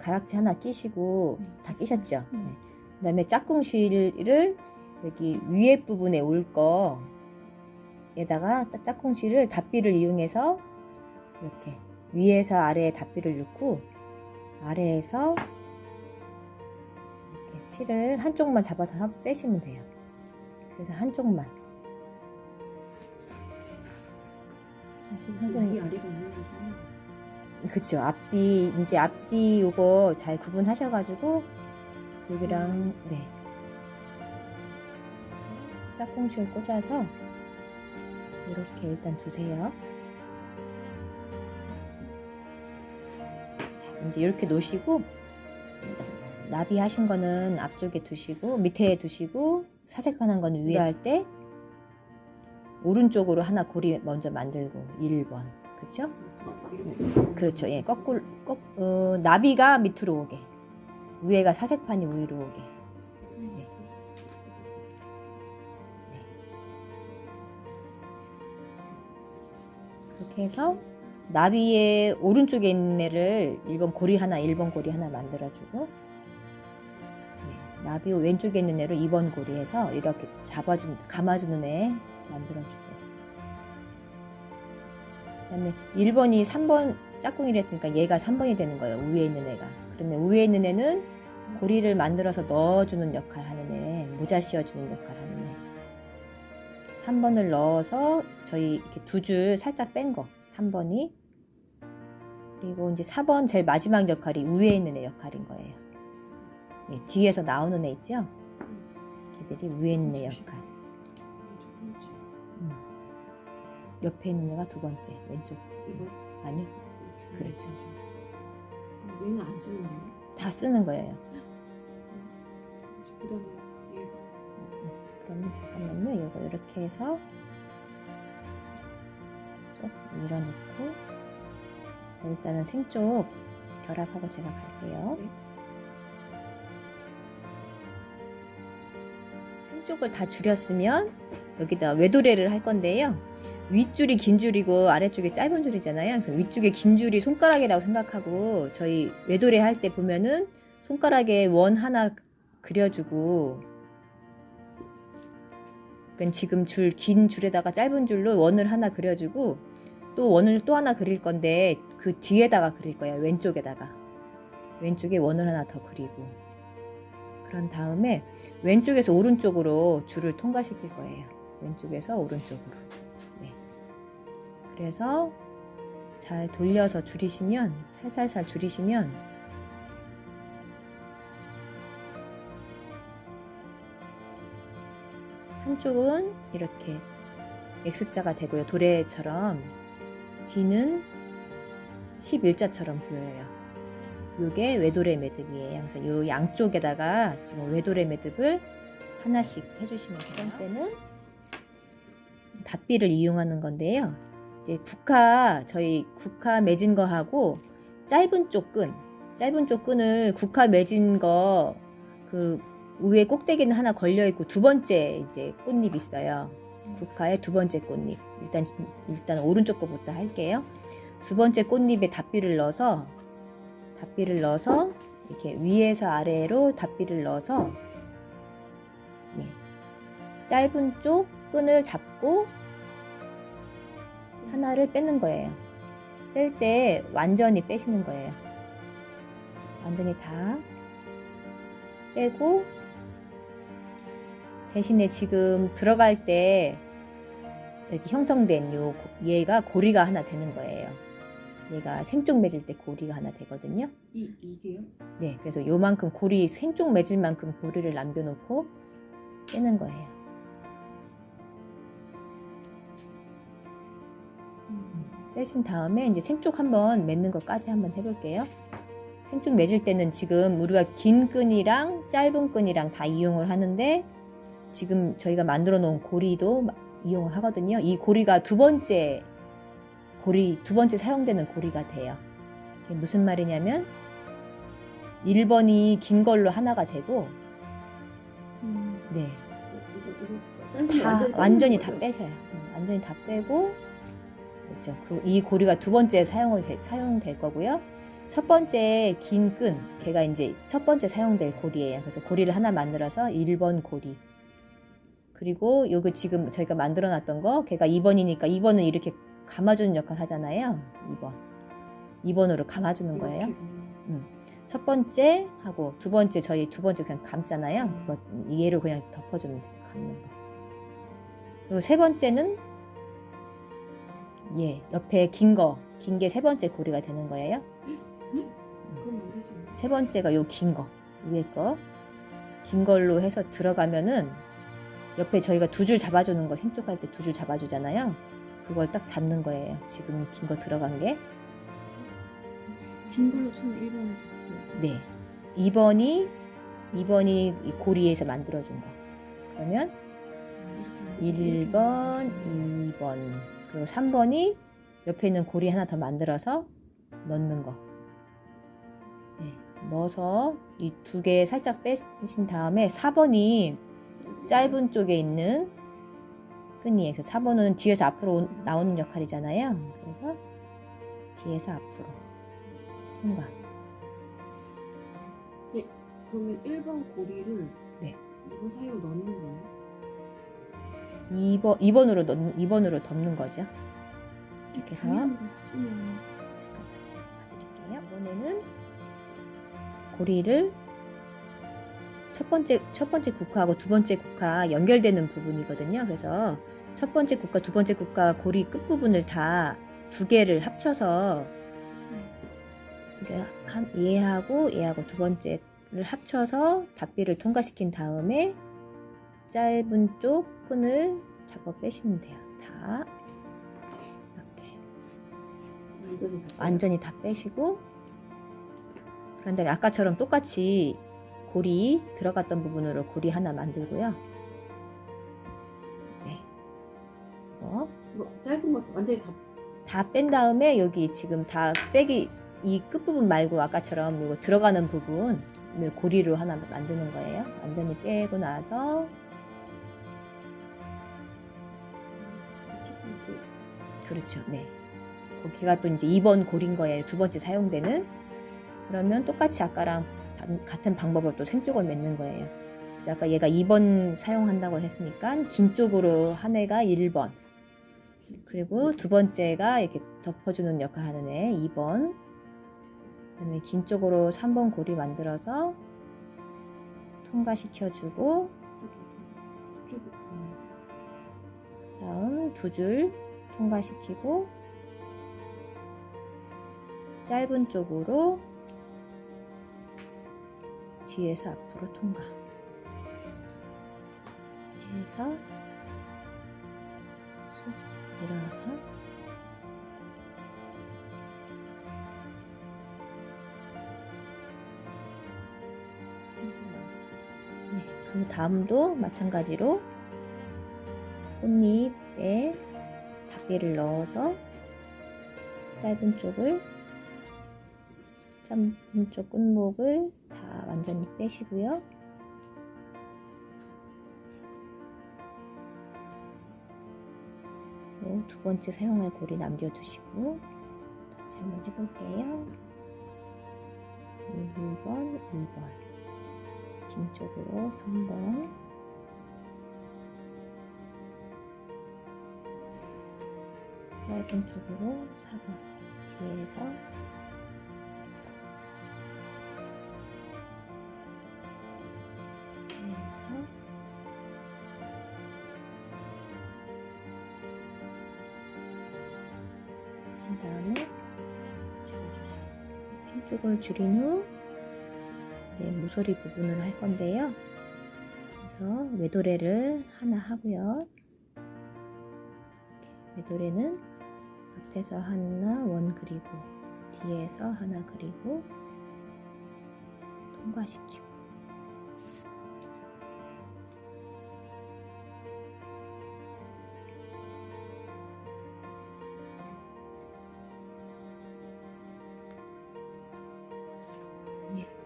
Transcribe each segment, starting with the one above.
가락지 하나 끼시고 다 끼셨죠? 네. 그 다음에 짝꿍실을 여기 위에 부분에 올 거에다가 짝꿍실을 닷비를 이용해서 이렇게 위에서 아래에 닷비를 넣고 아래에서 이렇게 실을 한쪽만 잡아서 빼시면 돼요. 그래서 한쪽만. 여기 아래가 있는 거구나. 그쵸. 앞뒤, 이제 앞뒤 요거 잘 구분하셔가지고, 여기랑, 네. 짝꿍실 꽂아서, 이렇게 일단 두세요. 자, 이제 이렇게 놓으시고, 나비 하신 거는 앞쪽에 두시고, 밑에 두시고, 사색판한 건 위에 할 때, 오른쪽으로 하나 고리 먼저 만들고, 1번. 그쵸? 그렇죠. 예, 거꾸로 나비가 밑으로 오게, 위에가 사색판이 위로 오게. 네. 네. 그렇게 해서 나비의 오른쪽에 있는 애를 1번 고리 하나 만들어주고, 네. 나비 왼쪽에 있는 애를 2번 고리에서 이렇게 감아주는 애 만들어주고. 그다음에 1번이 3번 짝꿍이를 했으니까 얘가 3번이 되는 거예요. 위에 있는 애가. 그러면 위에 있는 애는 고리를 만들어서 넣어주는 역할 하는 애, 모자 씌워주는 역할 하는 애. 3번을 넣어서 저희 이렇게 두 줄 살짝 뺀 거 3번이. 그리고 이제 4번 제일 마지막 역할이 위에 있는 애 역할인 거예요. 예, 뒤에서 나오는 애 있죠? 걔들이 위에 있는 애 역할. 옆에 있는 애가 두 번째, 왼쪽. 이거? 아니요. 그렇죠. 그럼 얘는 안 쓰는 거예요? 다 쓰는 거예요. 그 다음에 얘. 그러면 잠깐만요. 이거 이렇게 해서 쏙 밀어넣고, 자, 일단은 생쪽 결합하고 제가 갈게요. 네. 생쪽을 다 줄였으면 여기다 외도래를 할 건데요. 윗줄이 긴 줄이고 아래쪽이 짧은 줄이잖아요. 그래서 위쪽에 긴 줄이 손가락이라고 생각하고, 저희 외도래 할 때 보면은 손가락에 원 하나 그려주고, 그러니까 지금 긴 줄에다가 짧은 줄로 원을 하나 그려주고, 또 원을 또 하나 그릴 건데 그 뒤에다가 그릴 거예요. 왼쪽에다가. 왼쪽에 원을 하나 더 그리고, 그런 다음에 왼쪽에서 오른쪽으로 줄을 통과시킬 거예요. 왼쪽에서 오른쪽으로. 그래서 잘 돌려서 줄이시면, 살살살 줄이시면 한쪽은 이렇게 X자가 되고요. 도래처럼. 뒤는 11자처럼 보여요. 요게 외도래 매듭이에요. 그래서 요 양쪽에다가 지금 외도래 매듭을 하나씩 해주시면 돼요. 두 번째는 닷비를 이용하는 건데요. 이제 저희 국화 맺은 거하고 짧은 쪽 끈을 국화 맺은 거 그 위에 꼭대기는 하나 걸려 있고 두 번째 이제 꽃잎 있어요. 국화의 두 번째 꽃잎. 일단 오른쪽 거부터 할게요. 두 번째 꽃잎에 닷비를 넣어서 이렇게 위에서 아래로 닷비를 넣어서, 예, 짧은 쪽 끈을 잡고 하나를 빼는 거예요. 뺄 때 완전히 빼시는 거예요. 완전히 다 빼고, 대신에 지금 들어갈 때 이렇게 형성된 얘가 고리가 하나 되는 거예요. 얘가 생쪽 맺을 때 고리가 하나 되거든요. 이게요? 네, 그래서 요만큼 생쪽 맺을 만큼 고리를 남겨놓고 빼는 거예요. 빼신 다음에 이제 생쪽 한번 맺는 것까지 한번 해볼게요. 생쪽 맺을 때는 지금 우리가 긴 끈이랑 짧은 끈이랑 다 이용을 하는데, 지금 저희가 만들어 놓은 고리도 이용을 하거든요. 이 고리가 두 번째 사용되는 고리가 돼요. 이게 무슨 말이냐면 1번이 긴 걸로 하나가 되고, 네, 완전히 다 빼셔요. 완전히 다 빼고, 그렇죠. 이 고리가 두 번째 사용될 거고요. 첫 번째 긴 끈, 걔가 이제 첫 번째 사용될 고리예요. 그래서 고리를 하나 만들어서 1번 고리. 그리고 요거 지금 저희가 만들어 놨던 거, 걔가 2번이니까 2번은 이렇게 감아주는 역할 하잖아요. 2번. 2번으로 감아주는 거예요. 첫 번째 하고 두 번째, 저희 두 번째 그냥 감잖아요. 그거 얘를 그냥 덮어주면 되죠. 감는 거. 그리고 세 번째는 옆에 긴 게 세 번째 고리가 되는 거예요. 그럼 안 되죠. 세 번째가 요 긴 거, 위에 거. 긴 걸로 해서 들어가면은 옆에 저희가 두 줄 잡아주는 거, 생쪽할 때 두 줄 잡아주잖아요. 그걸 딱 잡는 거예요. 지금 긴 거 들어간 게. 긴 걸로 처음에 1번을 잡고. 네. 2번이 이 고리에서 만들어준 거. 그러면 1번, 2번, 그리고 3번이 옆에 있는 고리 하나 더 만들어서 넣는 거. 네. 넣어서 이 두 개 살짝 빼신 다음에 4번이 짧은 쪽에 있는 끈이에요. 그래서 4번은 뒤에서 앞으로 나오는 역할이잖아요. 그래서 뒤에서 앞으로 통과. 그러면 1번 고리를 네. 2번 사이로 넣는 거예요? 2번으로 덮는 거죠. 이렇게 해서 면 잠깐 다시 봐드릴게요. 이번에는 고리를 첫 번째 국화하고 두 번째 국화 연결되는 부분이거든요. 그래서 첫 번째 국화, 두 번째 국화 고리 끝 부분을 다 두 개를 합쳐서 얘하고 두 번째를 합쳐서 닷비를 통과시킨 다음에 짧은 쪽 끈을 잡아 빼시면 돼요. 다 이렇게 완전히 다 빼시고, 그런 다음에 아까처럼 똑같이 고리 들어갔던 부분으로 고리 하나 만들고요. 네. 이거 짧은 거 완전히 다 뺀 다음에 여기 지금 다 빼기, 이 끝부분 말고 아까처럼 이거 들어가는 부분을 고리로 하나 만드는 거예요. 완전히 빼고 나서 그렇죠. 네. 걔가 또 이제 2번 고리인 거예요. 두 번째 사용되는. 그러면 똑같이 아까랑 같은 방법으로 또 생쪽을 맺는 거예요. 그래서 아까 얘가 2번 사용한다고 했으니까 긴 쪽으로 한 애가 1번. 그리고 두 번째가 이렇게 덮어주는 역할 하는 애 2번. 그다음에 긴 쪽으로 3번 고리 만들어서 통과시켜주고, 다음 두 줄 통과시키고, 짧은 쪽으로 뒤에서 앞으로 통과 해서 쑥 밀어서 그 다음도 마찬가지로 꽃잎에 닷개를 넣어서 짧은 쪽 끝목을 다 완전히 빼시고요. 또 두 번째 사용할 고리 남겨두시고 다시 한번 해볼게요. 1번, 2번, 긴 쪽으로 3번, 짧은 쪽으로 4번, 뒤에서 그 다음에 줄여주죠. 핀쪽을 줄인 후 모서리 부분을 할 건데요. 그래서 외도래를 하나 하고요. 외도래는 앞에서 하나 원 그리고 뒤에서 하나 그리고 통과시키고,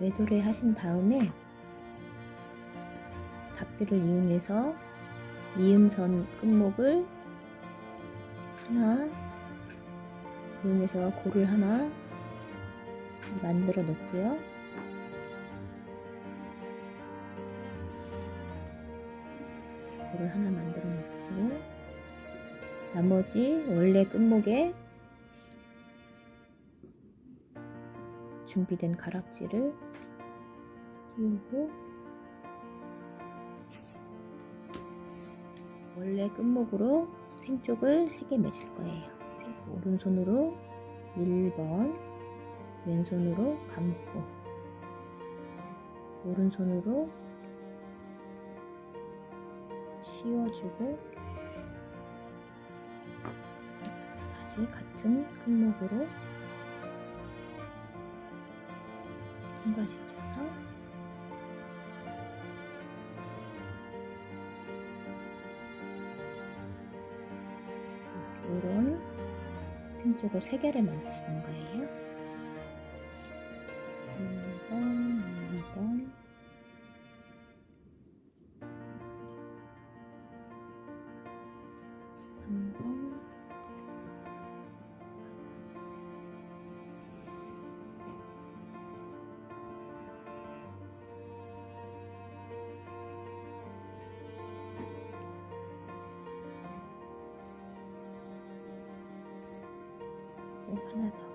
외도래 하신 다음에 닷비를 이용해서 이음선 끝목을 하나 이용해서 고를 하나 만들어 놓고요. 이거를 하나 만들어 놓고 나머지 원래 끝목에 준비된 가락지를 띄우고 원래 끝목으로 생쪽을 3개 맺을 거예요. 오른손으로 1번, 왼손으로 감고 오른손으로 씌워주고 다시 같은 끝목으로 통과시켜서 이런 생쪽을 3개를 만드시는 거예요. 1번, 2번, 3번, 4번. 하나 더.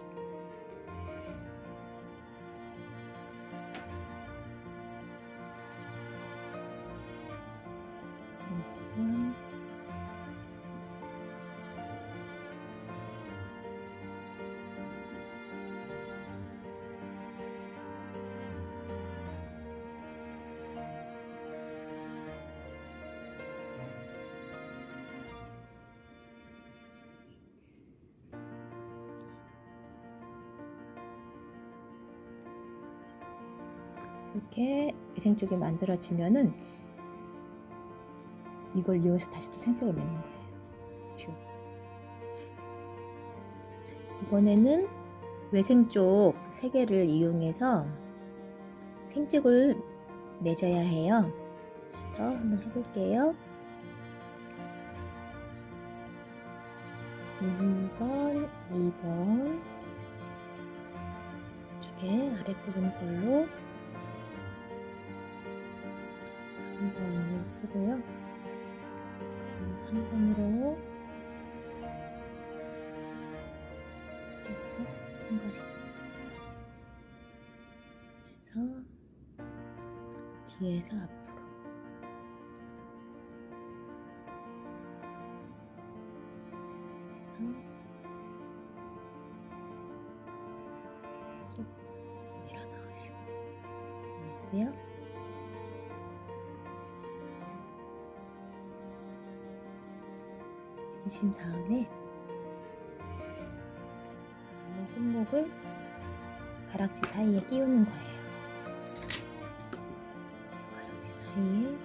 이렇게 생쪽이 만들어지면은 이걸 이용해서 다시 또 생쪽을 맺는 거예요. 지금 이번에는 외생쪽 3개를 이용해서 생쪽을 맺어야 해요. 그래서 한번 해볼게요. 1번, 2번 이쪽에 아랫부분 걸로 3번을 쓰고요. 3번으로 살짝 통과시켜서 뒤에서 앞으로 쏙 밀어넣으시고 있고요. 해주신 다음에 손목을 가락지 사이에 끼우는 거예요. 가락지 사이에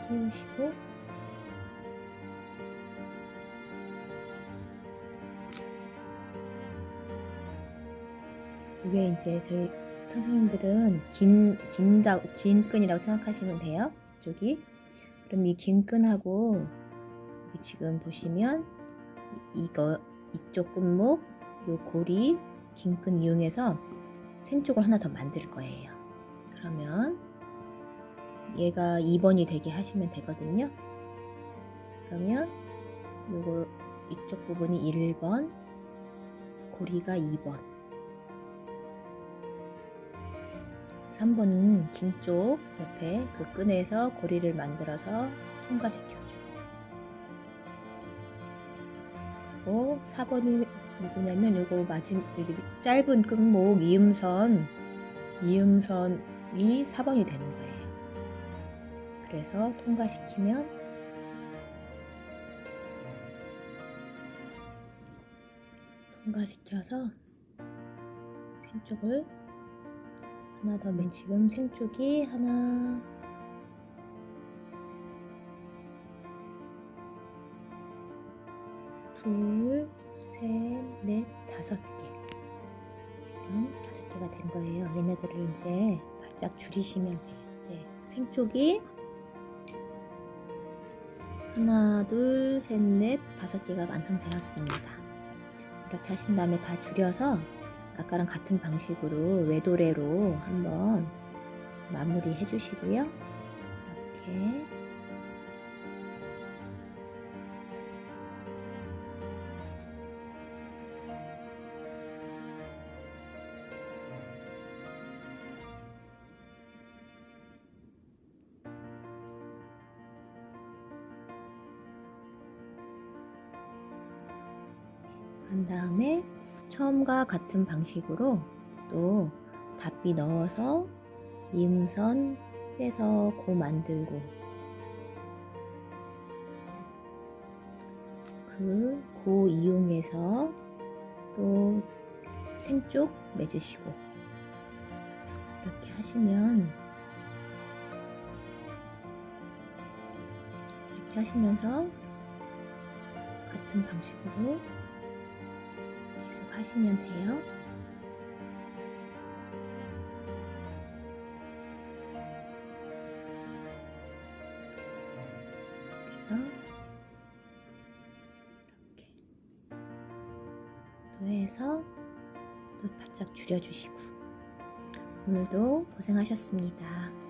끼우시고 이게 이제 저희 선생님들은 긴 끈이라고 생각하시면 돼요. 이쪽이. 그럼 이 긴 끈하고 지금 보시면 이쪽 끝목 요 고리 긴 끈 이용해서 생쪽을 하나 더 만들 거예요. 그러면 얘가 2번이 되게 하시면 되거든요. 그러면 요거 이쪽 부분이 1번, 고리가 2번, 3번은 긴 쪽 옆에 그 끈에서 고리를 만들어서 통과시켜주고 4번이 뭐냐면 요거 여기 짧은 끝목 이음선이 4번이 되는 거예요. 그래서 통과시켜서 생쪽을 하나 더 맨 지금 생쪽이 하나, 둘, 셋, 넷, 5개. 지금 5개가 된 거예요. 얘네들을 이제 바짝 줄이시면 돼요. 네, 생쪽이 하나, 둘, 셋, 넷, 5개가 완성되었습니다. 이렇게 하신 다음에 다 줄여서 아까랑 같은 방식으로 외도래로 한번 마무리 해주시고요. 이렇게 한 다음에 처음과 같은 방식으로 또 답비 넣어서 이음선 빼서 고 만들고 그 고 이용해서 또 생쪽 맺으시고 이렇게 하시면 이렇게 하시면서 같은 방식으로 계속 하시면 돼요. 그래서 이렇게 또 해서 또 바짝 줄여주시고 오늘도 고생하셨습니다.